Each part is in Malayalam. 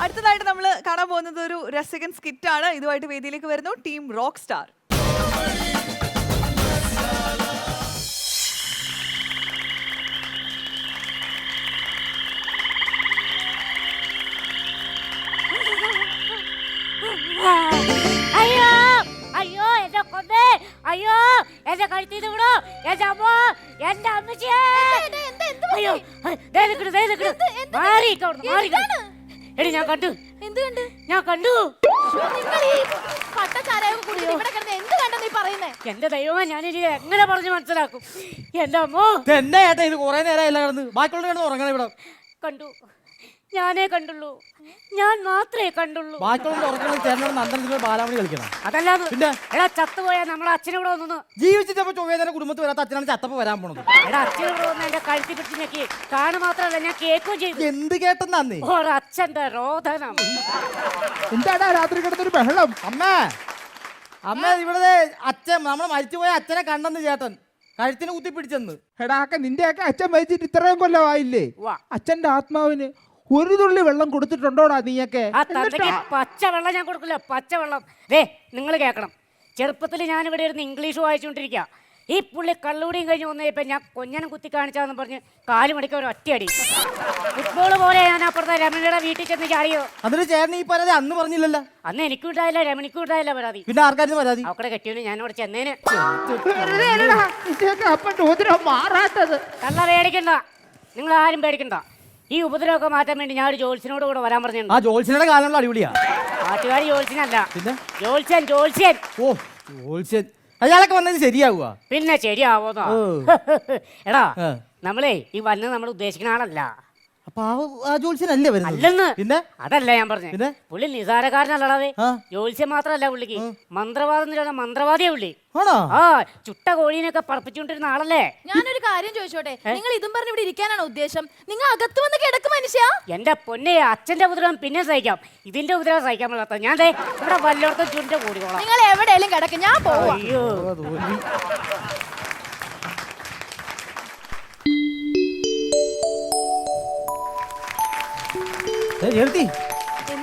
അടുത്തതായിട്ട് നമ്മൾ കാണാൻ പോകുന്നത് ഒരു രസകൻ സ്കിറ്റ് ആണ്. ഇതുമായിട്ട് വേദിയിലേക്ക് വരുന്നു ടീം റോക്ക് സ്റ്റാർ. അയ്യോ അയ്യോ എന്റെ കൊന്നേ, അയ്യോ എന്റെ കഴുത്തിന്ന് വിടോ, എന്റെ അമ്മ, എന്റെ അമ്മച്ചിയെ. അയ്യോ എടി ഞാൻ കണ്ടു. എന്ത് കണ്ട്? ഞാൻ കണ്ടു. എന്റെ ദൈവമേ, ഞാനിനി എങ്ങനെ പറഞ്ഞു മനസ്സിലാക്കും? എന്റെ അമ്മോ, എന്നെ ഏട്ടാ ഇത് കുറെ നേരമായില്ല കിടന്ന്, ബാക്കിയുള്ള കിടന്ന് ഉറങ്ങണം ഇവിടെ. കണ്ടു, ഞാനേ കണ്ടുള്ളൂ, ഞാൻ മാത്രമേ കണ്ടുള്ളൂ. ബാക്കിയുള്ള ഉറങ്ങണം, ചേട്ടനോട് നന്ദനത്തിൽ ബാലാമണി കളിക്കണം. അതല്ലാതെ പിന്നെ എടാ ചത്തുപോയാ നമ്മളെ അച്ഛനോട് വന്നു. ജീവിച്ചിട്ടപ്പോ ചൊവ്വേതന്നെ കുടുംബത്തിൽ വരാത്ത അച്ഛനാണ് ചത്തപ്പോ വരാൻ പോണത്. എടാ അച്ഛനോട് വന്ന് എന്റെ കഴുത്തി പിടിച്ച് ഞെക്കി കാണു മാത്രമല്ല ഞാൻ കേൾക്കുകയും ചെയ്തു. എന്ത് കേട്ടെന്നാന്നേ ഒരച്ഛന്റെ രോദനം. എന്താടാ രാത്രി കിടന്നൊരു ബഹളം? അമ്മേ അമ്മ ഇവിടെ അച്ഛൻ നമ്മളെ മരിച്ചുപോയ അച്ഛനെ കണ്ടെന്ന് ചേട്ടൻ കഴുത്തിന് കുത്തി പിടിച്ചെന്ന്. എടാക്ക നിന്റെയൊക്കെ അച്ഛൻ മരിച്ചിട്ട് ഇത്രയും കൊല്ലമായില്ലേ? അച്ഛന്റെ ആത്മാവിന് ഒരു തുള്ളി വെള്ളം കൊടുത്തിട്ടുണ്ടോടാ നീയൊക്കെ? ആ തന്തയ്ക്ക് പച്ചവെള്ളം ഞാൻ കൊടുക്കില്ല, പച്ചവെള്ളം. ദേ നിങ്ങൾ കേൾക്കണം, ചെറുപ്പത്തിൽ ഞാനിവിടെ ഇരുന്ന് ഇംഗ്ലീഷ് വായിച്ചുകൊണ്ടിരിക്കുക. ഈ പുള്ളി കള്ളുകൂടിയും കഴിഞ്ഞ് വന്നപ്പോൾ ഞാൻ കൊഞ്ഞനം കുത്തി കാണിച്ചാന്ന് പറഞ്ഞ് 4 മണിക്ക് ഒരു ഒറ്റയടി. ഫുട്ബോൾ പോലെ ഞാൻ അപ്പുറത്തെ രമണിയുടെ വീട്ടിൽ ചെന്ന് ചാടിയോ. അതിന് ചേട്ടൻ ഈ പരാതി അന്ന് പറഞ്ഞില്ലല്ലോ. അന്ന് എനിക്കും ഉണ്ടായില്ല, രമണിക്കും ഉണ്ടായില്ല പരാതി. പിന്നെ ആർക്കാരും പരാതി? അവക്കടെ കെട്ടിയോന് ഞാൻ അവിടെ ചെന്നേന്. അപ്പന്റെ ഉപദ്രവം മാറാത്തത്. കള്ള പേടിക്കണ്ട, നിങ്ങൾ ആരും പേടിക്കണ്ട. ഈ ഉപദ്രവമൊക്കെ മാറ്റാൻ വേണ്ടി ഞാൻ ഒരു ജോത്സ്യനോട് കൂടെ വരാൻ പറഞ്ഞിട്ടുണ്ട്. ആ ജോത്സ്യനുടെ കാലമുള്ള അടിപൊളിയാ. പാട്ടുകാരി ജോത്സ്യനല്ല, പിന്നെ ജോത്സ്യൻ. ജോത്സ്യൻ ഓ ജോത്സ്യൻ അയാളൊക്കെ വന്നത് ശരിയാവുക? പിന്നെ ശരിയാവോന്നോ? എടാ ആ. നമ്മളെ ഈ വന്നത് നമ്മൾ ഉദ്ദേശിക്കുന്ന ആളല്ല. അപ്പൊ ആ ജോത്സ്യനല്ലേ വരുന്നത്? അല്ലെന്ന്. പിന്നെ അതല്ല ഞാൻ പറഞ്ഞു. പിന്നെ പുള്ളി നിസാരക്കാരനല്ലടാവേ. ആ. ജോത്സ്യം മാത്രല്ല പുള്ളിക്ക്, മന്ത്രവാദം മന്ത്രവാദിയാ പുള്ളി. ആണോ? ആ ചുട്ട കോഴീനൊക്കെ പറപ്പിച്ചുകൊണ്ടിരുന്ന ആളല്ലേ. ഞാനൊരു കാര്യം ചോദിച്ചോട്ടെ, നിങ്ങൾ ഇതും പറഞ്ഞ് ഇവിടെ ഇരിക്കാനാണോ ഉദ്ദേശം? നിങ്ങൾ അകത്ത് വന്ന് കിടക്കും മനുഷ്യ. എന്റെ പൊന്നെ, അച്ഛന്റെ ഉപദ്രവം പിന്നെ സഹിക്കാം, ഇതിന്റെ ഉപദ്രവം സഹിക്കാൻ പറ്റാത്ത ഞാൻ ഇവിടെ വല്ലോടത്തും ചുണ്ട കൂടിക്കോളാം. നിങ്ങൾ എവിടെയെങ്കിലും കിടക്കും, ഞാൻ പോവാ. അയ്യോ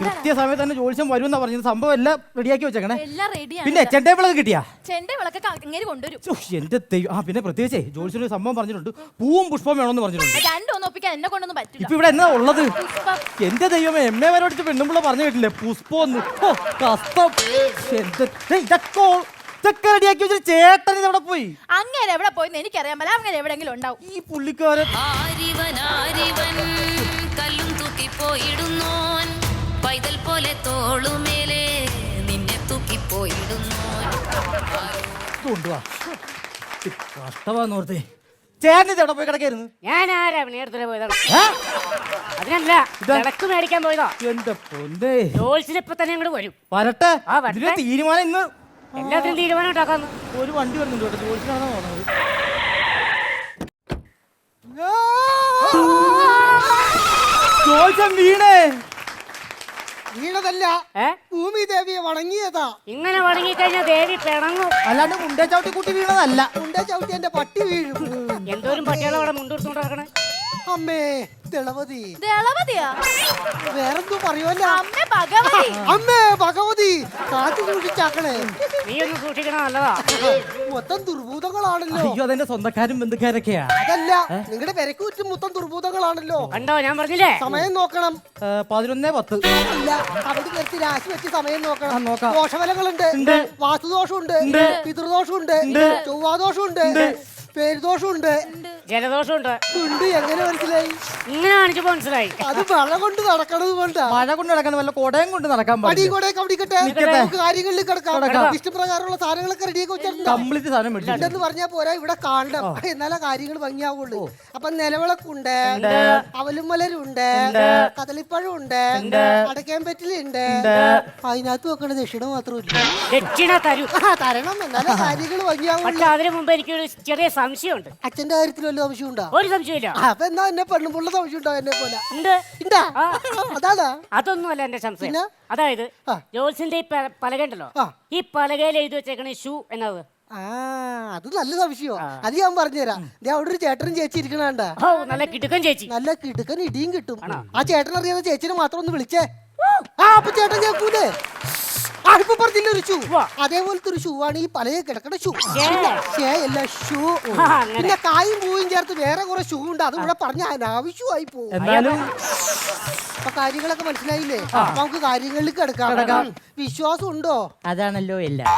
കൃത്യസമയത്ത് തന്നെ ജോത്സ്യം വരുമെന്നാ പറഞ്ഞത്. സംഭവം എല്ലാം റെഡിയാക്കി വെച്ചേക്കണേ. എല്ലാം റെഡിയാണ്. പിന്നെ ചെണ്ടേപ്പിളൊക്കെ കിട്ടിയാ? ചെണ്ട വിളക്കൊക്കെ അങ്ങേര് കൊണ്ടുവരും. എന്റെ ആ പിന്നെ പ്രത്യേകിച്ചേ ജോത്സ്യന് സംഭവം പറഞ്ഞിട്ടുണ്ട്, പൂവും പുഷ്പവും വേണമെന്ന് പറഞ്ഞിട്ടുണ്ട്. രണ്ടൊന്നും ഒപ്പിക്കാൻ എന്നെ കൊണ്ടൊന്നും പറ്റില്ല. ഇപ്പൊ ഇവിടെ എന്നാ ഉള്ളത്? പുഷ്പം. എന്റെ ദൈവമേ, എമ്മെ വരോടിച്ച് പെണ്ണുമ്പിള്ള പറഞ്ഞു കേട്ടില്ലേ പുഷ്പം. കഷ്ടം. ഇതൊക്കെ റെഡിയാക്കി വെച്ചിട്ട് ചേട്ടൻ ഇതെവിടെ പോയി? അങ്ങേര് എവിടെ പോയിന്ന് എനിക്കറിയാൻ പറ്റില്ല, അങ്ങനെ എവിടെയെങ്കിലും ഉണ്ടാവും. ഈ പുള്ളിക്കാരൻ കല്ലും തൂക്കി പോയിടുന്നോൻ പൈതൽ പോലെ തോളുമേലെ നിന്നെ തൂക്കി പോയിടുന്നോൻ. കൊണ്ടുവാ, കഷ്ടമാന്നോർത്തേ. ചേട്ടൻ ഇതെവിടെ പോയി കിടക്കായിരുന്നു? ഞാൻ ആരാ നേരത്തെ പോയതാണ്. അതിനല്ല, വിളക്ക് മേടിക്കാൻ പോയതാ. എന്റെ പൊന്നേ, ജോത്സ്യനിപ്പൊ തന്നെ അങ്ങോട്ട് വരും. വരട്ടെ. ആ, വരട്ടെ. ഇതിന്റെ തീരുമാനം ഇന്ന് എല്ലാത്തിനും തീരുമാനം ഉണ്ടാക്കാന്ന്. ഒരു വണ്ടി വരുന്നുണ്ട് കേട്ടോ, ജോത്സ്യനാണോ പറഞ്ഞത്? ജോത്സ്യൻ വീണേ. വീണതല്ല, ഭൂമി ദേവിയെ വണങ്ങിയതാ. ഇങ്ങനെ വണങ്ങിക്കഴിഞ്ഞാൽ ദേവി പിണങ്ങും. അല്ലാണ്ട് മുണ്ടേ ചവിട്ടി കൂട്ടി വീണതല്ല. മുണ്ടേ ചവിട്ടി എന്റെ പട്ടി വീഴും. എന്തോരും പട്ടികളെ അവിടെ മുണ്ടെടുത്തോണ്ട് നടക്കണേ. അമ്മേ ദളവതി. ദളവതിയാ? വേറെന്തോ പറയുമല്ലോ. അമ്മേ ഭഗവതി. അമ്മേ ഭഗവതി, കാറ്റ് സൂക്ഷിച്ചാക്കണേ. നീ ഒന്ന് സൂക്ഷിക്കണം, നല്ലതാ. മൊത്തം ദുർഭൂതങ്ങളാണല്ലോ. അയ്യോ, അതെന്റെ സ്വന്തക്കാരും ബന്ധുക്കാരൊക്കെയാ. അതല്ല, നിങ്ങളുടെ വിരക്ക് ചുറ്റും മൊത്തം ദുർഭൂതങ്ങളാണല്ലോ. കണ്ടോ, ഞാൻ പറഞ്ഞില്ലേ. സമയം നോക്കണം. 11:10. ഇല്ല, അവിടെ നിർത്തി രാശി വെച്ച് സമയം നോക്കണം. നോക്കാം. ദോഷഫലങ്ങളുണ്ട്, വാസ്തുദോഷമുണ്ട്, പിതൃദോഷമുണ്ട്, ചൊവ്വാദോഷമുണ്ട്, പേരുദോഷമുണ്ട്, ജലദോഷമുണ്ട്. ഉണ്ട്. എങ്ങനെ മനസ്സിലായി? ഇങ്ങനെ കാണിച്ചപ്പോ മനസ്സിലായി. അത് മഴ കൊണ്ട് നടക്കണത് കൊണ്ടാ. മഴ കൊണ്ട് നടക്കാൻ വല്ല കൊടയും കൊണ്ട് നടക്കാൻ പടി പാടില്ല. കൂടെ കവിടിക്കട്ടെ, നമുക്ക് കാര്യങ്ങളിൽ കിടക്കാം. ഇഷ്ടപ്രകാരമുള്ള സാധനങ്ങളൊക്കെ റെഡിയാക്കി വെച്ചിട്ടുണ്ട്. കംപ്ലീറ്റ് സാധനം മേടിച്ചു. ഉണ്ടെന്ന് പറഞ്ഞാൽ പോരാ, ഇവിടെ കാണണം, എന്നാലേ കാര്യങ്ങൾ ഭംഗിയാവുള്ളൂ. അപ്പൊ നിലവിളക്കുണ്ട്, അവലുമലരുണ്ട്, കദളിപ്പഴമുണ്ട്, അടയ്ക്കാൻ പറ്റിലുണ്ട്. അതിനകത്ത് വെക്കണ ദക്ഷിണ മാത്രമില്ല. ദക്ഷിണ തരൂ. തരണം, എന്നാലേ കാര്യങ്ങൾ ഭംഗിയാവുള്ളൂ. പക്ഷെ അതിനു മുമ്പ് എനിക്കൊരു ചെറിയ സംശയമുണ്ട്. അച്ഛന്റെ കാര്യത്തിൽ വല്ല സംശയം ഉണ്ടോ? ഒരു സംശയമില്ല. അപ്പൊ എന്നാ എന്നെ പെണ്ണുമ്പുള്ള സംശയം ഉണ്ടോ? എന്നെ പോലെ ഉണ്ട്. ഉണ്ടാ? ആ. അതാണോ? അതൊന്നുമല്ല എന്റെ സംശയം. പിന്നെ? അതായത് ആ. ജോത്സ്യന്റെ ഈ പലക ഉണ്ടല്ലോ, ആ. ഈ പലകയിൽ എഴുതി വെച്ചേക്കണ ഷൂ എന്നത്. അത് നല്ല സംശയോ. അത് ഞാൻ പറഞ്ഞുതരാം. അവിടെ ഒരു ചേട്ടനും ചേച്ചി ഇരിക്കണണ്ട. ഓ, നല്ല കിടുക്കൻ ചേച്ചി. നല്ല കിടുക്കൻ ഇടിയും കിട്ടും. ആ ചേട്ടൻ അറിയാതെ ചേച്ചിനെ മാത്രം ഒന്ന് വിളിച്ചേ. ആ അപ്പൊ ചേട്ടൻ കേൾക്കൂലേ? ഇപ്പൊ പറഞ്ഞില്ല ഒരു ഷൂ, അതേപോലത്തെ ഒരു ഷൂ ആണ് ഈ പലയെ കിടക്കണ ഷൂ. അല്ല ഷൂ. പിന്നെ കായും പൂവും ചേർത്ത് വേറെ കുറെ ഷൂ ഉണ്ട്, അത് ഇവിടെ പറഞ്ഞ അനാവശ്യമായി പോകും. എന്നാലും അപ്പൊ കാര്യങ്ങളൊക്കെ മനസ്സിലായില്ലേ? അപ്പൊ നമുക്ക് കാര്യങ്ങളിലേക്ക് കിടക്കാം. വിശ്വാസം ഉണ്ടോ? അതാണല്ലോ എല്ലാം.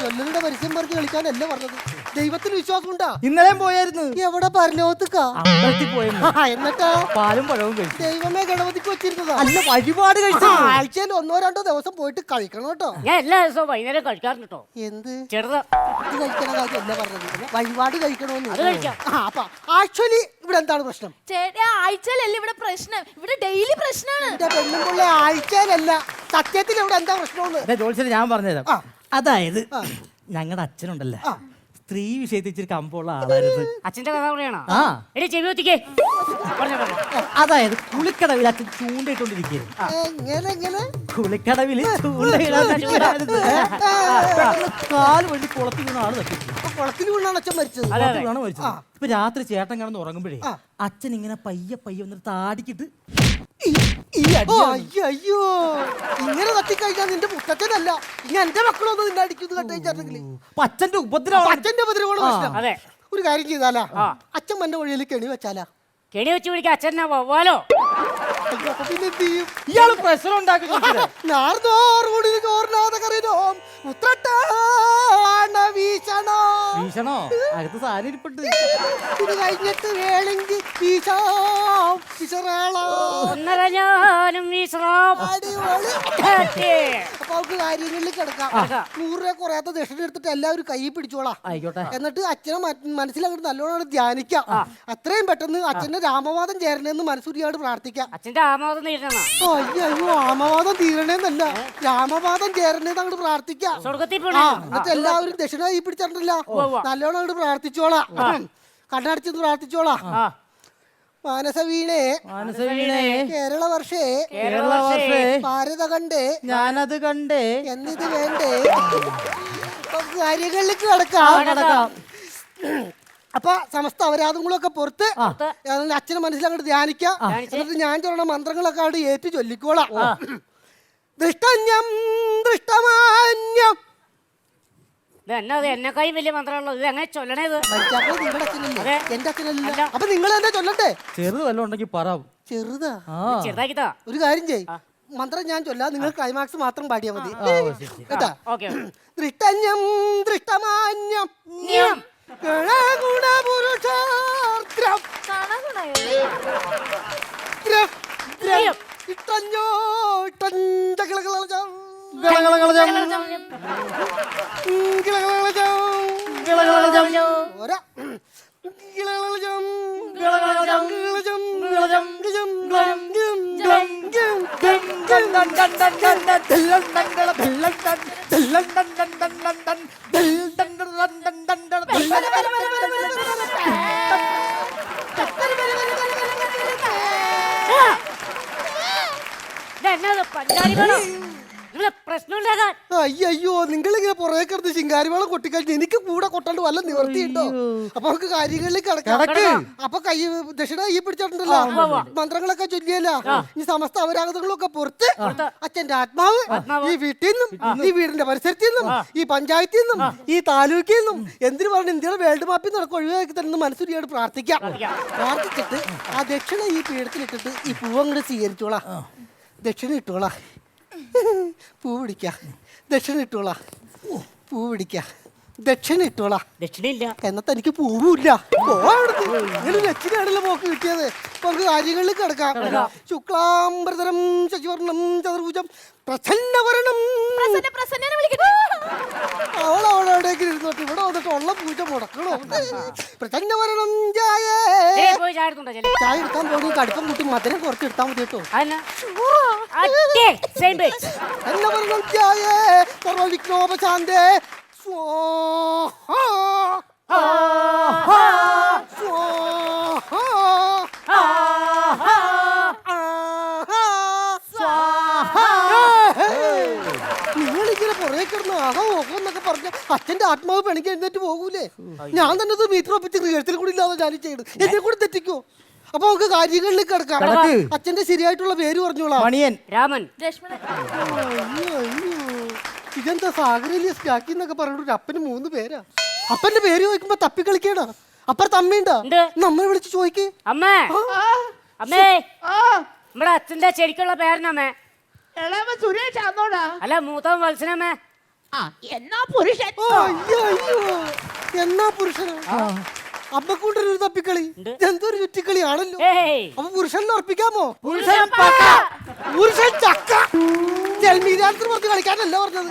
ചൊല്ലരുടെ പരസ്യം പറഞ്ഞ് കളിക്കാനല്ല പറഞ്ഞത്. ദൈവത്തിന് വിശ്വാസം ഉണ്ടാ? ഇന്നലെയും പോയായിരുന്നു. എവിടെ പരലോകത്തേക്കാ? അമ്പലത്തിൽ പോയിരുന്നു. എന്നിട്ടാ പാലും പഴവും കഴിച്ചു. ദൈവമേ ഗണപതിക്ക് വെച്ചിരുന്നതാ? അല്ല, വഴിപാട് കഴിച്ചു. ആഴ്ചയിൽ 1-2 ദിവസം പോയിട്ട് കഴിക്കണം കേട്ടോ. ഞാൻ എല്ലാ ദിവസവും വൈകുന്നേരം കഴിക്കാറുണ്ട് കേട്ടോ. എന്ത് ചെറുത് ഇത് കഴിക്കണ കാര്യമല്ല പറഞ്ഞത്, വഴിപാട് കഴിക്കണമെന്ന്. അത് കഴിക്കാം. അപ്പൊ ആക്ച്വലി ഇവിടെ എന്താണ് പ്രശ്നം? ചേട്ടാ ആഴ്ചയിലല്ലേ ഇവിടെ പ്രശ്നം, ഇവിടെ ഡെയിലി പ്രശ്നമാണ്. എന്റെ പെണ്ണുമ്പുള്ള ആഴ്ചയിലല്ല, സത്യത്തിൽ ഇവിടെ എന്താ പ്രശ്നമെന്ന് ജോത്സ്യൻ ഞാൻ പറഞ്ഞുതരാം. അതായത് ആ. ഞങ്ങളുടെ അച്ഛനുണ്ടല്ലോ, സ്ത്രീ വിഷയത്തിൽ ഇച്ചിരി കമ്പുള്ള ആളായിരുന്നു. അച്ഛന്റെ കഥ പറയണോ? ആ, എടി ചെവി ഒത്തിക്കേ. പറഞ്ഞു പറഞ്ഞു. അതായത് കുളിക്കടവിൽ അച്ഛൻ ചൂണ്ടയിട്ടുകൊണ്ടിരിക്കുന്നു. എങ്ങനെ കുളിക്കടവിൽ ചൂണ്ടയിടായിരുന്നു. കാല് വണ്ടി കുളത്തിൽ വീണ ആള് തട്ടി. കുളത്തിൽ വീണാണ് അച്ഛൻ മരിച്ചത്. അതെ, അതെ. വീണാണ് മരിച്ചത്. ഇപ്പൊ രാത്രി ചേട്ടൻ കിടന്ന് ഉറങ്ങുമ്പോഴേ അച്ഛൻ ഇങ്ങനെ പയ്യെ വന്നിട്ട് താടിക്കിട്ട് അയ്യോ ഇങ്ങനെ തട്ടിക്കഴിഞ്ഞാൽ നിന്റെ മുത്തച്ഛനല്ല, ഇനി എന്റെ മക്കളൊന്നും നിന്നെ അടിക്കുന്നു കണ്ടുകഴിഞ്ഞാണെങ്കിൽ അച്ഛന്റെ ഉപദ്രവം. അച്ഛന്റെ ഉപദ്രവമാണ് പ്രശ്നം. അതെ. ഒരു കാര്യം ചെയ്താലാ, അച്ഛൻ എന്റെ വഴിയിൽ കെണി വെച്ചാലാ? കെണി വെച്ച് പിടിക്കാൻ അച്ഛനാ വവ്വാലോ. അയ്യോ, അപ്പൊ പിന്നെ എന്ത് ചെയ്യും? ഇയാള് പ്രശ്നം ഉണ്ടാക്കി. വീശണോ? അകത്ത് സാധനം ഇരിപ്പുണ്ട്. ഇത് കഴിഞ്ഞിട്ട് വേണമെങ്കിൽ വീശാം. ഒന്നര ഞാനും വീശണം. അടിപൊളി. അപ്പൊ അവർക്ക് കാര്യങ്ങളിൽ കിടക്കാം. 100 രൂപ കുറയാത്ത ദക്ഷിണ എടുത്തിട്ട് എല്ലാവരും കൈ പിടിച്ചോളാം. ആയിക്കോട്ടെ. എന്നിട്ട് അച്ഛനെ മനസ്സിലങ്ങോട്ട് നല്ലോണം ധ്യാനിക്കാം. അത്രയും പെട്ടെന്ന് അച്ഛന്റെ രാമവാദം ചേരണമെന്ന് മനസ്സൂരിയോട് പ്രാർത്ഥിക്കാം. അച്ഛന്റെ ആമോദം തീരണ അയ്യോ ആമവാദം തീരണേന്നല്ല, രാമവാദം ചേരണേന്ന് അങ്ങോട്ട് പ്രാർത്ഥിക്കാം. സ്വർഗത്തിൽ എന്നിട്ട് എല്ലാവരും ദക്ഷിണ കൈ പിടിച്ചിട്ടില്ല, നല്ലോണം അങ്ങോട്ട് പ്രാർത്ഥിച്ചോളാം. കണ്ണടച്ചെന്ന് പ്രാർത്ഥിച്ചോളാം. മാനസവീണേ കേരളവർഷേ ഭാരതഖണ്ഡേ ഞാനത് കണ്ടേ എന്നിത് വേണ്ടേ. കാര്യങ്ങളിലേക്ക് കിടക്കാം. അപ്പൊ സമസ്ത അപരാധങ്ങളൊക്കെ പുറത്ത് അച്ഛനെ മനസ്സിലങ്ങോട്ട് ധ്യാനിക്കാം. എന്നിട്ട് ഞാൻ ചൊല്ലണ മന്ത്രങ്ങളൊക്കെ അവിടെ ഏറ്റു ചൊല്ലിക്കോളാം. ദൃഷ്ടന്യം ദൃഷ്ടമാന്യം. എന്നെക്കായും വലിയ മന്ത്രമുള്ളൂ. ഇത് എങ്ങനെ ചൊല്ലണേത്? നിങ്ങളുടെ അച്ഛനല്ലേ, എന്റെ അച്ഛനല്ല. അപ്പൊ നിങ്ങൾ എന്താ ചൊല്ലട്ടെ? ചെറുത് വല്ലതും ഉണ്ടെങ്കിൽ പറ. ചെറുതാ? ചെറുതാക്കിത്താ. ഒരു കാര്യം ചെയ്, മന്ത്രം ഞാൻ ചൊല്ലാം, നിങ്ങൾ ക്ലൈമാക്സ് മാത്രം പാടിയാ മതി കേട്ടാ. ദൃഷ്ടന്യം ദൃഷ്ടമാന്യം ഗുണപുരുഷാർദ്രം ഇട്ടഞ്ഞോ ഇട്ടഞ്ചകളകളജം അയ്യോ നിങ്ങളിങ്ങനെ പുറകെ കിടന്ന് ശിങ്കാരിമേളം കൊട്ടിക്കഴിഞ്ഞ് എനിക്ക് കൂടെ കൊട്ടാണ്ട് വല്ല നിവർത്തിയുണ്ടോ? അപ്പൊ നമുക്ക് കാര്യങ്ങളിലേക്ക് കിടക്കാം. അപ്പൊ കൈ ദക്ഷിണ കൈ പിടിച്ചിട്ടുണ്ടല്ലോ, മന്ത്രങ്ങളൊക്കെ ചൊല്ലിയല്ല. ഈ സമസ്ത അപരാധങ്ങളൊക്കെ പുറത്ത് അച്ഛന്റെ ആത്മാവ് ഈ വീട്ടിൽ നിന്നും ഈ വീടിന്റെ പരിസരത്തിൽ നിന്നും ഈ പഞ്ചായത്തിൽ നിന്നും ഈ താലൂക്കിൽ നിന്നും എന്തിനു പറഞ്ഞു ഇന്ത്യയുടെ വേൾഡ് മാപ്പിൽ നടക്കും ഒഴിവാക്കി തരുന്ന മനസ്സൂരിയോട് പ്രാർത്ഥിക്കാം. പ്രാർത്ഥിച്ചിട്ട് ആ ദക്ഷിണ ഈ പീഠത്തിലിട്ടിട്ട് ഈ പൂവങ്ങോട്ട് സ്വീകരിച്ചോളാം. ദക്ഷിണ ഇട്ടോളാ, പൂ പിടിക്ക. ദക്ഷിണ ഇട്ടോളാ, പൂ പിടിക്ക. ദക്ഷിണ ഇട്ടോളാ. ദക്ഷിണയില്ല എന്നത്തെ എനിക്ക് പൂവില്ല. ഇങ്ങനെ ദക്ഷിണയാണല്ലോ പോക്ക് കിട്ടിയത്. അപ്പൊ നമുക്ക് കാര്യങ്ങളിൽ കിടക്കാം. ശുക്ലാംബരധരം ശശിവർണം ചതുർഭുജം പ്രസന്നവരണം. അവളവിടേക്ക് ഇരുന്നോട്ട് ഇവിടെ വന്നിട്ട് ഉള്ള പൂജ മുടക്കണോ? പ്രസന്നവരണം ചായ എടുക്കാൻ പോയി കടുപ്പം കൂട്ടി മധുരം കുറച്ച് എടുത്താൽ മതി കേട്ടോ. പ്രസന്നവരണം ചായ സർവവിഘ്നോപശാന്തേ സ്വാഹാ നിങ്ങളിങ്ങനെ പുറകെ കിടന്ന് ആഹാ ഓഹോ എന്നൊക്കെ പറഞ്ഞ അച്ഛന്റെ ആത്മാവ് പിണങ്ങി എഴുന്നേറ്റ് പോകൂലേ? ഞാൻ തന്നെ മീറ്റർ ഒപ്പിച്ച് റിഹേഴ്സൽ കൂടി ഇല്ലാതെ ഞാൻ ചെയ്യുന്നത്. എന്നെ കൂടെ തെറ്റിക്കോ? അപ്പൊ നമുക്ക് കാര്യങ്ങളിലേക്ക് കിടക്കാം. കിടക്ക്. അച്ഛന്റെ ശരിയായിട്ടുള്ള പേര് പറഞ്ഞോളാം. മണിയൻ. രാമൻ. ലക്ഷ്മണൻ. അയ്യോ, അയ്യോ. ഇതെന്താ സാഗരലി സ്റ്റാക്കി എന്നൊക്കെ പറഞ്ഞിട്ട് അപ്പന് 3 പേരാ. അപ്പന്റെ പേര് ചോദിക്കുമ്പോ തപ്പി കളിക്കണ. അപ്പുറത്ത് അമ്മയുണ്ടോ? ഉണ്ട്. നമ്മെ വിളിച്ച് ചോദിക്ക്. അമ്മേ അമ്മേ നമ്മുടെ അച്ഛന്റെ ശരിക്കുള്ള പേരനമ്മേ. ഇളവൻ സുരേഷ് ആന്നോടാ? അല്ല മൂത്തവൻ വത്സനമ്മേ. ആ എന്നാ പുരുഷൻ. ഓ, അയ്യോ, അയ്യോ. എന്നാ പുരുഷനാ? അമ്മക്കൂട്ടൊരു തപ്പിക്കളി. എന്തൊരു ചുറ്റിക്കളിയാണല്ലോ. ഏയ് അപ്പൊ പുരുഷനെ ഉറപ്പിക്കാമോ? പുരുഷൻ പക്ക. പുരുഷൻ ചക്ക. ജൽമീരാത്രി പറഞ്ഞ് കളിക്കാനല്ല പറഞ്ഞത്.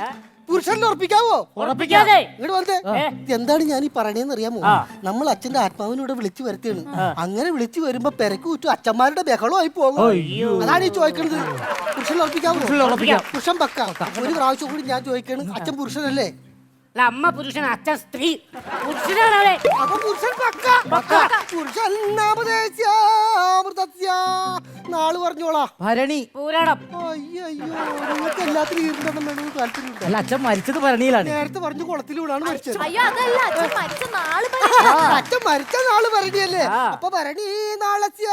പുരുഷനെ ഉറപ്പിക്കാവോ? ഉറപ്പിക്കാതെ. ഇങ്ങോട്ട് വന്നേ. എന്താണ് ഞാൻ ഈ പറയണേന്ന് അറിയാമോ? നമ്മൾ അച്ഛന്റെ ആത്മാവിനൂടെ വിളിച്ചു വരുത്തിയാണ്. അങ്ങനെ വിളിച്ചു വരുമ്പോ പെരക്ക് ചുറ്റും അച്ഛന്മാരുടെ ബഹളമായി പോകും. അതാണ് ഈ ചോദിക്കണത്. പുരുഷനെ ഉറപ്പിക്കാവോ? പുരുഷൻ പക്ക. ഒരു പ്രാവശ്യം കൂടി ഞാൻ ചോദിക്കണ്, അച്ഛൻ പുരുഷനല്ലേ? അല്ല അമ്മ പുരുഷൻ അച്ഛൻ സ്ത്രീ. പുരുഷനാണ്. അപ്പൊ പുരുഷൻ പക്ക. പുരുഷൻ നാമധേയ അമൃതസ്യ. നാള് പറഞ്ഞോളാ. ഭരണി. പൂരാടം. അയ്യോ, നിങ്ങൾക്ക് എല്ലാത്തിനും ഈർണ്ടെണ്ണം വേണമെന്ന് താല്പര്യമുണ്ട്. അല്ല അച്ഛൻ മരിച്ചത് ഭരണിയിലാണ്. നേരത്തെ പറഞ്ഞു കുളത്തിലൂടാണ് മരിച്ചത്. അയ്യോ അതല്ല, അച്ഛൻ മരിച്ച നാള് അച്ഛൻ മരിച്ച നാള് ഭരണിയല്ലേ? അപ്പൊ ഭരണി നാളസ്യ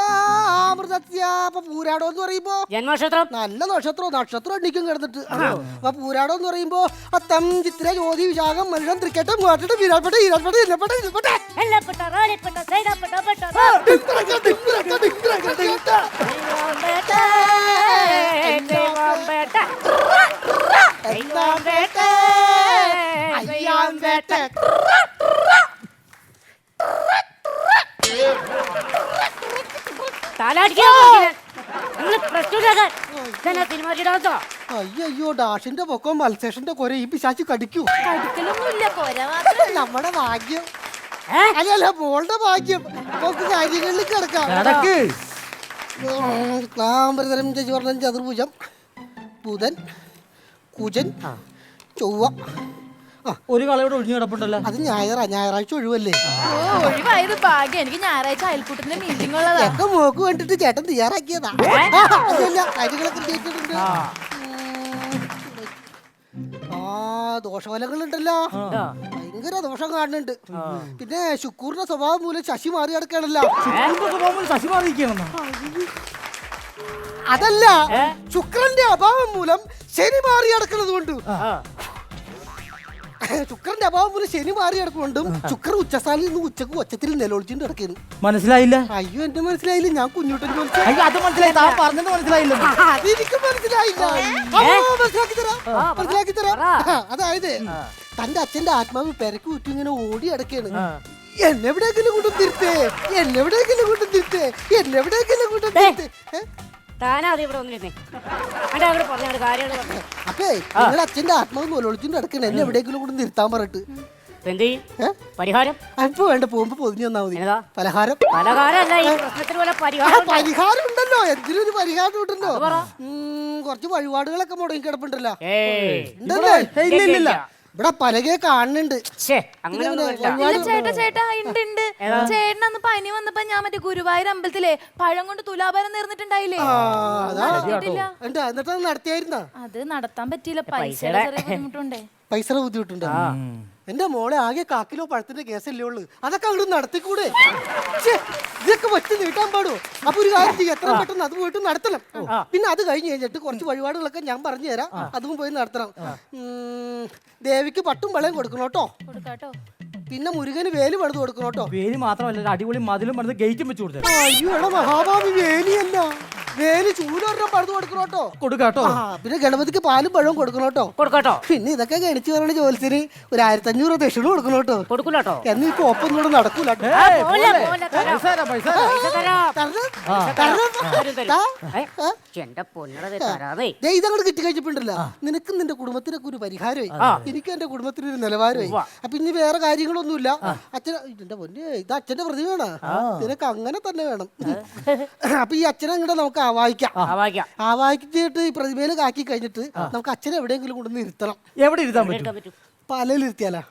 അമൃതസ്യ. അപ്പൊ പൂരാടം എന്ന് പറയുമ്പോ ജന്മനക്ഷത്രം. നല്ല നക്ഷത്രം എണ്ണിക്കും കിടന്നിട്ട്. അപ്പൊ പൂരാടം എന്ന് പറയുമ്പോ അത്തം ചിത്ര ജ്യോതി വിശാഖം മനുഷ്യൻ തൃക്കട്ടം മൂവാട്ടം വീരാൾപ്പെട്ട ഈരാൾപ്പെട്ട ഇല്ലപ്പെട്ട ഇല്ലപ്പെട്ട എല്ലപ്പെട്ട റാലിപ്പെട്ട സൈഡപ്പെട്ട പെട്ട അയ്യോ, ഡാഷിന്റെ പൊക്കം മത്സേഷന്റെ കൊര ഈ പിശാച്ച് കടിക്കൂ. കടുക്കലൊന്നുമില്ല, കൊര മാത്രം. നമ്മുടെ ഭാഗ്യം. അല്ലല്ല, മോളുടെ ഭാഗ്യം. നമുക്ക് കാര്യങ്ങളിൽ കിടക്കാം. കിടക്ക്. ക്ലാംബരതരം ചതുർണം ചതുർഭുജം ബുധൻ കുജൻ ചൊവ്വ. ഒരു കളയോടെ ഒഴിഞ്ഞു കിടപ്പുണ്ടല്ലോ. അത് ഞായറാഴ്ച ഒഴിവല്ലേ? ഓ, ഒഴിവായത് ഭാഗ്യം. എനിക്ക് ഞായറാഴ്ച അയൽക്കൂട്ടത്തിന്റെ മീറ്റിംഗ് ഉള്ളതാ. ഒക്കെ മോക്ക് വേണ്ടിട്ട് ചേട്ടൻ തയ്യാറാക്കിയതാ. അതല്ല, കാര്യങ്ങളൊക്കെ ചെയ്തിട്ടുണ്ട്. ദോഷഫലങ്ങളുണ്ടല്ലോ, ഭയങ്കര ദോഷം കാണുന്നുണ്ട്. പിന്നെ ശുക്കൂറിന്റെ സ്വഭാവം മൂലം ശശി മാറി കിടക്കണല്ലോ. ശശി മാറിയിരിക്കണം. അതല്ല, ശുക്രന്റെ അഭാവം മൂലം ശനി മാറി കിടക്കുന്നത് കൊണ്ട്. ശുക്രന്റെ അഭാവം മൂലം ശനി മാറി കിടക്കുകൊണ്ടും ശുക്രൻ ഉച്ചസ്ഥാനിൽ നിന്ന് ഉച്ചക്ക് ഒച്ചത്തിൽ നിലവിളിച്ചിട്ട് കിടക്കുന്നു. മനസ്സിലായില്ല? അയ്യോ, എന്റെ മനസ്സിലായില്ല. ഞാൻ കുഞ്ഞുട്ടൻ അയ്യോ അത് മനസ്സിലായി. താൻ പറഞ്ഞത് മനസ്സിലായില്ല. അതെനിക്ക് മനസ്സിലായില്ല. മനസ്സിലാക്കി തരാം. അതായത് തന്റെ അച്ഛന്റെ ആത്മാവ് പെരക്ക് ചുറ്റും ഇങ്ങനെ ഓടി അടക്കാണ്. എന്നെവിടെയെങ്കിലും കൊണ്ടും തിരുത്തേ, എന്നെവിടെയെങ്കിലും കൊണ്ടും തിരുത്തേ, എന്നെവിടെയെങ്കിലും കൊണ്ടും തിരുത്തേ. താനാദ്യം ഇവിടെ വന്നിരുന്നേ. അവിടെ അവിടെ പറഞ്ഞ കാര്യങ്ങൾ പറഞ്ഞു. അപ്പേ നിങ്ങളുടെ അച്ഛന്റെ ആത്മാവ് നൊലോളിച്ചിട്ട് അടക്കണ, എന്നെ എവിടെയെങ്കിലും കൊണ്ടും നിർത്താൻ പറഞ്ഞിട്ട്. എന്ത് ചെയ്യും? പരിഹാരം അപ്പൊ വേണ്ട, പോകുമ്പോ പൊതിഞ്ഞു തന്നാ മതി. എന്നതാ? പലഹാരം. പലഹാരമല്ല, ഈ പ്രശ്നത്തിന് പോലെ പരിഹാരം. പരിഹാരം ഉണ്ടല്ലോ, എന്തിനൊരു പരിഹാരം ഉണ്ടല്ലോ. കുറച്ച് വഴിപാടുകളൊക്കെ മുടങ്ങി കിടപ്പുണ്ടല്ലോ. ഉണ്ടല്ലേ? ഇല്ല. ഇവിടെ പലകെ കാണുന്നുണ്ട്. അങ്ങനെ ഇല്ല ചേട്ടാ ഉണ്ട്. ചേട്ടൻ അന്ന് പനി വന്നപ്പോ ഞാൻ മറ്റേ ഗുരുവായൂർ അമ്പലത്തിലെ പഴം കൊണ്ട് തുലാഭാരം നേർന്നിട്ടുണ്ടായില്ലേ? നടത്തിയിട്ടില്ല. എന്നിട്ട് അത് നടത്തിയായിരുന്ന? അത് നടത്താൻ പറ്റിയില്ല, പൈസയുടെ ചെറിയ ബുദ്ധിമുട്ടുണ്ടേ. പൈസ ബുദ്ധിമുട്ടുണ്ട്. എന്റെ മോളെ ആകെ 1 കിലോ പഴത്തിന്റെ കേസല്ലേ ഉള്ളു. അതൊക്കെ അങ്ങോട്ട് നടത്തിക്കൂടെ? ഇതൊക്കെ വെച്ച് നീട്ടാൻ പാടുമോ? അപ്പൊ ഒരു കാര്യം ചെയ്യും, എത്ര പെട്ടെന്ന് അത് പോയിട്ട് നടത്തണം. പിന്നെ അത് കഴിഞ്ഞ് കഴിഞ്ഞിട്ട് കുറച്ച് വഴിപാടുകളൊക്കെ ഞാൻ പറഞ്ഞു തരാം, അതും പോയി നടത്തണം. ദേവിക്ക് പട്ടും വളയും കൊടുക്കണം കേട്ടോ. കൊടുക്കാട്ടോ. പിന്നെ മുരുകന് വേല് പണിത് കൊടുക്കണം കേട്ടോ. വേലി മാത്രമല്ല, അടിപൊളി മതിലും പണിത് ഗേറ്റും വെച്ച് കൊടുത്തത്. അയ്യോ, എടാ മഹാഭാവി, വേലിയല്ല, വേലി ചൂലൊരെണ്ണം പണിത് കൊടുക്കണം കേട്ടോ. കൊടുക്കാട്ടോ. പിന്നെ ഗണപതിക്ക് പാലും പഴവും കൊടുക്കണം കേട്ടോ. കൊടുക്കാട്ടോ. പിന്നെ ഇതൊക്കെ ഗണിച്ചു പറഞ്ഞ ജോലിസിന് ഒരു 1500 ദക്ഷിണ കൊടുക്കണം കേട്ടോ. കൊടുക്കൂലോ. എന്നീ കോപ്പം കൂടെ നടക്കൂല. എന്റെ പൊന്നട തരാതെ ഇതങ്ങോട്ട് കിട്ടി കഴിച്ചപ്പോണ്ടല്ലോ, നിനക്ക് നിന്റെ കുടുംബത്തിനൊക്കെ ഒരു പരിഹാരമായി, എനിക്ക് എന്റെ കുടുംബത്തിന് ഒരു നിലവാരമായി. അപ്പൊ ഇനി വേറെ കാര്യങ്ങളൊന്നുമില്ല. അച്ഛൻ എന്റെ പൊന്നെ, ഇത് അച്ഛന്റെ പ്രതിമയാണ്, നിനക്ക് അങ്ങനെ തന്നെ വേണം. അപ്പൊ ഈ അച്ഛനെ അങ്ങോട്ട് നമുക്ക് ആവാഹിച്ചിട്ട് ഈ പ്രതിമയിൽ കാക്കി കഴിഞ്ഞിട്ട് നമുക്ക് അച്ഛനെ എവിടെയെങ്കിലും കൊണ്ടുവന്ന് ഇരുത്തണം. എവിടെ ഇരുത്താൻ പറ്റും? പലയിൽ ഇരുത്തിയാലാ?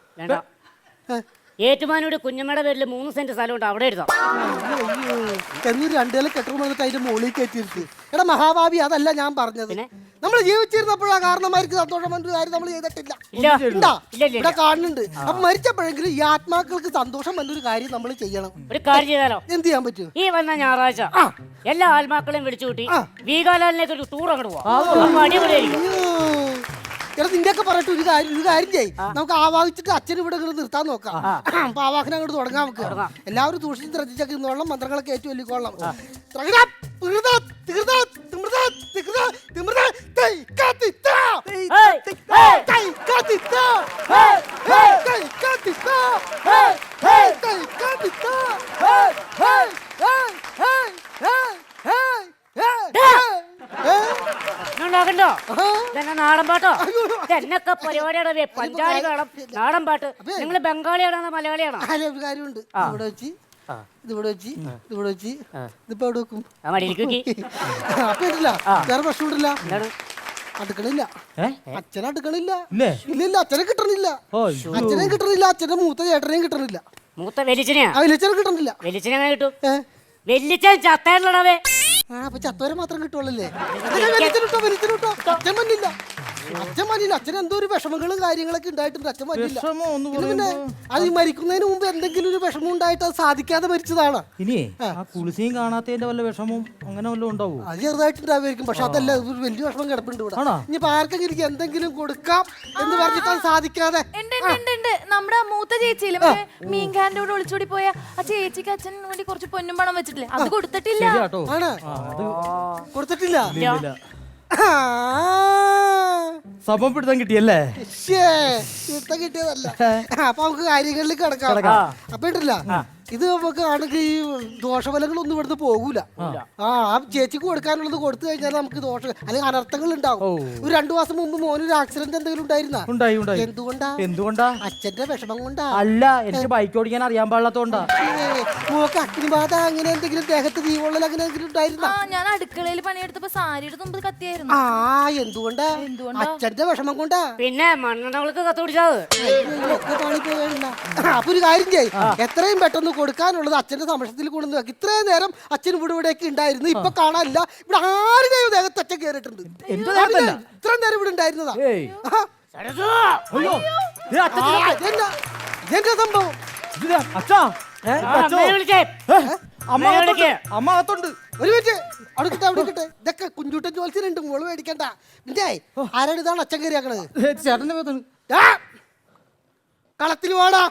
ഏറ്റുമാനൂട് കുഞ്ഞമ്മയുടെ പേരിൽ 3 സെന്റ് സ്ഥലമുണ്ട്, അവിടെ എടുത്തോ. എന്നൊരു 2 നില കെട്ടിടം വന്നിട്ട് അതിന്റെ മുകളിൽ കയറ്റിയിരുത്തി. എടാ മഹാഭാവി, അതല്ല ഞാൻ പറഞ്ഞത്. നമ്മൾ ജീവിച്ചിരുന്നപ്പോഴാ കാരണന്മാർക്ക് സന്തോഷം വന്നൊരു കാര്യം നമ്മൾ ചെയ്തിട്ടില്ല. ഇല്ല. ഉണ്ടാ? ഇല്ല, ഇല്ല, ഇവിടെ കാണുന്നുണ്ട്. അപ്പൊ മരിച്ചപ്പോഴെങ്കിലും ഈ ആത്മാക്കൾക്ക് സന്തോഷം വന്നൊരു കാര്യം നമ്മൾ ചെയ്യണം. ഒരു കാര്യം ചെയ്താലോ? എന്ത് ചെയ്യാൻ പറ്റും? ഈ വന്ന ഞായറാഴ്ച എല്ലാ ആത്മാക്കളെയും വിളിച്ചു കൂട്ടി വീഗാലാൻഡിലേക്ക് ഒരു ടൂർ അങ്ങോട്ട് പോവാം. അപ്പൊ അടിപൊളിയായിരിക്കും. എടാ നിന്റെയൊക്കെ പറഞ്ഞിട്ട് ഒരു കാര്യം ചെയ്യ്. നമുക്ക് ആവാഹിച്ചിട്ട് അച്ഛൻ ഇവിടെ ഇങ്ങനെ നിർത്താൻ നോക്കാം. അപ്പൊ ആവാഹനം അങ്ങോട്ട് തുടങ്ങാം. നമുക്ക് എല്ലാവരും സൂക്ഷിച്ച് ശ്രദ്ധിച്ചൊക്കെ ഇന്നോളം മന്ത്രങ്ങളൊക്കെ ഏറ്റവും വലിക്കൊള്ളാം. ഉണ്ടാക്കണ്ടോ? ഇതെന്നെ നാടൻ പാട്ടോ? എന്നൊക്കെ പരിപാടിയാണ്. പഞ്ചാരി വേണം, നാടൻ പാട്ട്. നിങ്ങൾ ബംഗാളിയാണോ മലയാളിയാണോ? ഒരു കാര്യമുണ്ട്. ഇവിടെ വെച്ച് ഇതിവിടെ വെച്ച് ഇതിവിടെ വെച്ച് ഇതിപ്പോ എവിടെ വെക്കും? അപ്പൊ ഇല്ല, വേറെ പ്രശ്നമില്ല. അടുക്കളില്ല, അച്ഛനെ അടുക്കളില്ല. ഇല്ല, അച്ഛനെ കിട്ടണില്ല. അച്ഛനെ കിട്ടണില്ല. അച്ഛന്റെ മൂത്ത ചേട്ടനെയും കിട്ടണില്ല. മൂത്ത വെലിച്ചനെയാ? വലിയച്ഛനെ കിട്ടണില്ല. വെലിച്ചനെ അങ്ങനെ കിട്ടും? വെല്ലിച്ചൻ ചത്തേണ്ടേ. അപ്പൊ ചത്തോരെ മാത്രം കിട്ടുള്ളല്ലേ? അച്ഛൻ മഞ്ഞില്ല. അച്ഛൻ മഞ്ഞില്ല. അച്ഛൻ എന്തോ ഒരു വിഷമങ്ങളും കാര്യങ്ങളൊക്കെ ഉണ്ടായിട്ടുണ്ട്. അച്ഛൻ മഞ്ഞില്ല. പിന്നെ അത് മരിക്കുന്നതിന് മുമ്പ് എന്തെങ്കിലും ഒരു വിഷമം ഉണ്ടായിട്ട് അത് സാധിക്കാതെ മരിച്ചതാണ്. ഇനി ആ കുളിസിയും കാണാത്തതിന്റെ വല്ല വിഷമവും അങ്ങനെ വല്ലതും ഉണ്ടാവും? അത് ചെറുതായിട്ടുണ്ടാവുമായിരിക്കും. പക്ഷെ അതല്ല, ഒരു വലിയ വിഷമം കിടപ്പുണ്ട് ഇവിടെ. ഇനിയിപ്പോ ആർക്കെങ്കിലും എനിക്ക് എന്തെങ്കിലും കൊടുക്കാം എന്ന് പറഞ്ഞിട്ട് അത് സാധിക്കാതെ. നമ്മുടെ മൂത്ത ചേച്ചിയില്ലേ മീൻകാരന്റെ കൂടെ ഒളിച്ചോടി പോയ ആ ചേച്ചിക്ക് അച്ഛൻ വേണ്ടി കുറച്ച് പൊന്നും പണം വെച്ചിട്ടില്ലേ, അത് കൊടുത്തിട്ടില്ല. ആണ് കൊടുത്തിട്ടില്ല. സമപ്പെടുത്താൻ കിട്ടിയല്ലേ? യുദ്ധം കിട്ടിയതല്ല. അപ്പൊ നമുക്ക് കാര്യങ്ങളിലേക്ക് കിടക്കാം. അപ്പൊ ഇട്ടില്ല, ഇത് നമുക്ക് ആണെങ്കിൽ ഈ ദോഷഫലങ്ങളൊന്നും ഇവിടുന്ന് പോകൂല. ആ ചേച്ചിക്ക് കൊടുക്കാനുള്ളത് കൊടുത്തു കഴിഞ്ഞാൽ നമുക്ക് ദോഷം അല്ലെങ്കിൽ അനർത്ഥങ്ങൾ ഉണ്ടാവും. ഒരു 2 മാസം മുമ്പ് മോനൊരു ആക്സിഡന്റ് എന്തെങ്കിലും ഉണ്ടായിരുന്ന? എന്തുകൊണ്ടാ? അച്ഛന്റെ വിഷമം കൊണ്ടാ. അല്ല, എനിക്ക് ബൈക്ക് ഓടിക്കാൻ അറിയാൻ പാടില്ലാത്തോണ്ടാ. മോക്ക് അഗ്നിബാധ അങ്ങനെ എന്തെങ്കിലും ദേഹത്ത് തീവൊള്ളൽ അങ്ങനെ എന്തെങ്കിലും ഉണ്ടായിരുന്ന? ഞാൻ അടുക്കളയിൽ പണിയെടുത്തപ്പോ സാരിയുടെ മുമ്പ് കത്തിയായിരുന്നു. എന്തുകൊണ്ടാ? അച്ഛന്റെ വിഷമം കൊണ്ടാ. പിന്നെ മണ്ണെണ്ണകൾക്ക് കത്തുപിടിച്ചാത്. അപ്പൊ ഒരു കാര്യം ചെയ്യ്, എത്രയും പെട്ടെന്ന് കൊടുക്കാനുള്ളത് അച്ഛന്റെ സമക്ഷത്തിൽ കൊണ്ടുവന്ന് വെക്ക്. ഇത്രയും നേരം അച്ഛൻ ഇവിടെയൊക്കെ ഉണ്ടായിരുന്നു, ഇപ്പൊ കാണാനില്ല. ഇവിടെ ആരുടെയും ദേഹത്ത് അച്ഛൻ കയറിയിട്ടുണ്ട്. ഇത്രയും നേരം ഇവിടെ ഉണ്ടായിരുന്നതാ. ഇതെന്താ സംഭവം? അമ്മ അകത്തുണ്ട്. ഒരു മിനിറ്റ്, അവിടെ കിട്ടെ. ഇതൊക്കെ കുഞ്ചൂട്ടൻ ജോത്സ്യനുണ്ട്, മോള് മേടിക്കണ്ട. പിന്നെ ആരാണ് ഇതാണ് അച്ഛൻ കയറിയാക്കണത്? ചേട്ടന്റെ ഭാഗത്താണ്. കളത്തിൽ വാടാ.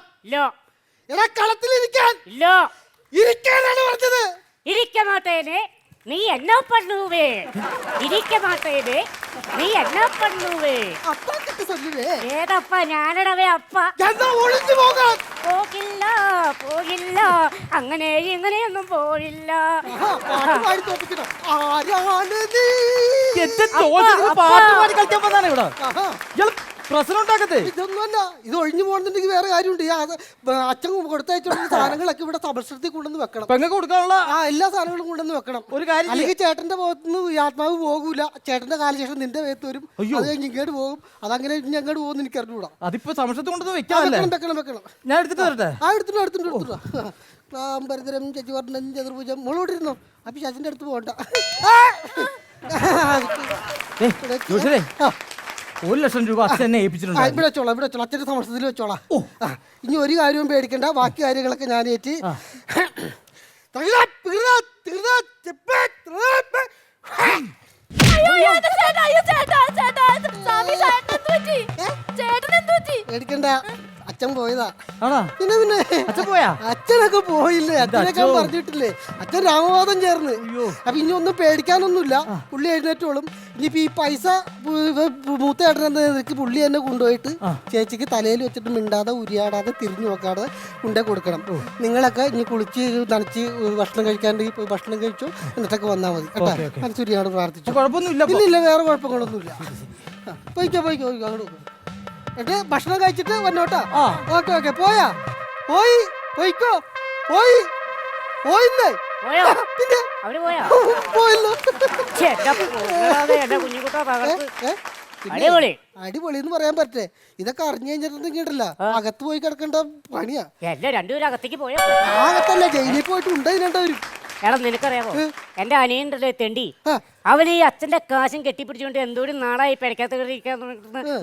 എടാ കളത്തിലിരിക്കാൻ. ഇരിക്കാനാണ് പറഞ്ഞത്. ഇരിക്ക മാട്ടേനെ നീ എന്നാ പണ്ണുവേ. ഇരിക്ക മാട്ടേനെ നീ എന്നാ പണ്ണുവേ. അപ്പാ കിട്ടി ചൊല്ലുവേ. ഏതപ്പ? ഞാനടവേ അപ്പ. എന്താ ഒളിച്ചു പോകാൻ? പോകില്ല പോകില്ല, അങ്ങനെ ഇങ്ങനെയൊന്നും പോയില്ല. പാടി തോപ്പിക്കണം. ആരാണ് നീ? പാട്ട് പാടി കളിക്കാൻ വന്നാണ് ഇവിടെ. പ്രശ്നം ഉണ്ടാക്കത്തെ ഇതൊന്നുമല്ല. ഇത് ഒഴിഞ്ഞു പോകുന്നുണ്ടെങ്കിൽ വേറെ കാര്യമുണ്ട്. അച്ഛൻ കൊടുത്തയച്ചുള്ള സാധനങ്ങളൊക്കെ ഇവിടെ സമർശത്തിൽ കൊണ്ടുവന്ന് വെക്കണം. പെങ്ങൾക്ക് കൊടുക്കാനുള്ള എല്ലാ സാധനങ്ങളും കൊണ്ടുവന്ന് വെക്കണം. ഒരു കാര്യം, അല്ലെങ്കിൽ ചേട്ടന്റെ ഭാഗത്തുനിന്ന് ഈ ആത്മാവ് പോകൂല. ചേട്ടന്റെ കാലശേഷം നിന്റെ വേഗത്ത് വരും. അത് കഴിഞ്ഞ് ഇങ്ങോട്ട് പോകും. അതങ്ങനെ ഇനി അങ്ങോട്ട് പോകുന്ന എനിക്ക് അറിഞ്ഞൂടാ. അതിപ്പോ സമർശത്ത് കൊണ്ടുവന്ന് വെക്കണം. ഞാൻ എടുത്തിട്ട് വരട്ടെ? എടുത്തിട്ട് ക്ലാംബരതരം ചച്ചുവർണ്ണൻ ചതുർഭുജം മോളോട്ടിരുന്നോ. അപ്പൊ ചേച്ചന്റെ അടുത്ത് പോകണ്ട. 1,00,000 രൂപ അച്ഛനെ ഏൽപ്പിച്ചിട്ടുണ്ട്. ഇവിടെ വെച്ചോളാം. അച്ഛന്റെ സമർശത്തിൽ വെച്ചോളാം. ഇനി ഒരു കാര്യവും പേടിക്കണ്ട. ബാക്കി കാര്യങ്ങളൊക്കെ ഞാൻ ഏറ്റ്. പേടിക്കണ്ട, അച്ഛൻ പോയതാ. പിന്നെ അച്ഛനൊക്കെ പോയില്ലേ? അച്ഛനൊക്കെ പറഞ്ഞിട്ടില്ലേ? അച്ഛൻ രാമവാദം ചേർന്ന്. അപ്പൊ ഇനി ഒന്നും പേടിക്കാനൊന്നുമില്ല. പുള്ളി എഴുന്നേറ്റോളും. ഇനിയിപ്പോ ഈ പൈസ മൂത്ത ഏട്ടനെന്താ പുള്ളി തന്നെ കൊണ്ടുപോയിട്ട് ചേച്ചിക്ക് തലയിൽ വെച്ചിട്ട് മിണ്ടാതെ ഉരിയാടാതെ തിരിഞ്ഞു നോക്കാതെ കൊണ്ടേ കൊടുക്കണം. നിങ്ങളൊക്കെ ഇനി കുളിച്ച് നനച്ച് ഭക്ഷണം കഴിക്കാണ്ടെങ്കിൽ പോയി ഭക്ഷണം കഴിച്ചു എന്നിട്ടൊക്കെ വന്നാൽ മതി കേട്ടോ. മനസ്സുരിയാട് പ്രാർത്ഥിച്ചു. ഇല്ല, വേറെ കുഴപ്പങ്ങളൊന്നുമില്ല. പോയിക്കോ അങ്ങോട്ട്. എന്നിട്ട് ഭക്ഷണം കഴിച്ചിട്ട് വന്നോട്ടാ. ഓക്കെ. പോയിക്കോ. പോയിന്നേ. പിന്നെ പോയല്ലോ. അടിപൊളി എന്ന് പറയാൻ പറ്റേ. ഇതൊക്കെ അറിഞ്ഞു കഴിഞ്ഞിട്ടുണ്ടെങ്കിലല്ല അകത്ത് പോയി കിടക്കേണ്ട പണിയാ. രണ്ടുപേരും അകത്തേക്ക് പോയോ? അകത്തല്ല, ജയിലിൽ പോയിട്ട് ഉണ്ടായി രണ്ടുപേരും. എടാ നിനക്കറിയാമോ എന്റെ അനിയൻ്റെ തെണ്ടി ആ. അവൻ ഈ അച്ഛന്റെ കാശും കെട്ടിപ്പിടിച്ചുകൊണ്ട് എന്തോരം നാളായി പെരക്കകത്ത്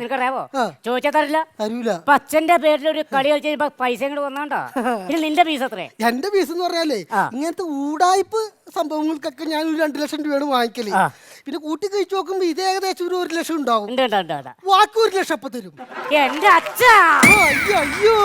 നിനക്കറിയാമോ ചോദിച്ചാൽ തരില്ല. തരൂല. അപ്പൊ അച്ഛന്റെ പേരിൽ ഒരു കളി കളിച്ച് കഴിയുമ്പോ പൈസ ഇങ്ങോട്ട് വന്നാണ്ടാ. ഇനി നിന്റെ ഫീസ് എത്രേ? എന്റെ ഫീസ് എന്ന് പറഞ്ഞാലേ ഇങ്ങനത്തെ ഊടായ്പ് സംഭവങ്ങൾക്കൊക്കെ ഞാൻ ഒരു 2 ലക്ഷം രൂപയാണ് വാങ്ങിക്കല്. പിന്നെ കൂട്ടി കഴിച്ചു നോക്കുമ്പോ ഇത് ഏകദേശം ഒരു 1 ലക്ഷം ഉണ്ടാവും. ഉണ്ട് ഉണ്ട് ഉണ്ട് ഉണ്ട്. ബാക്കി 1 ലക്ഷം അപ്പൊ തരും. എന്റെ അച്ഛാ അയ്യോ അയ്യോ.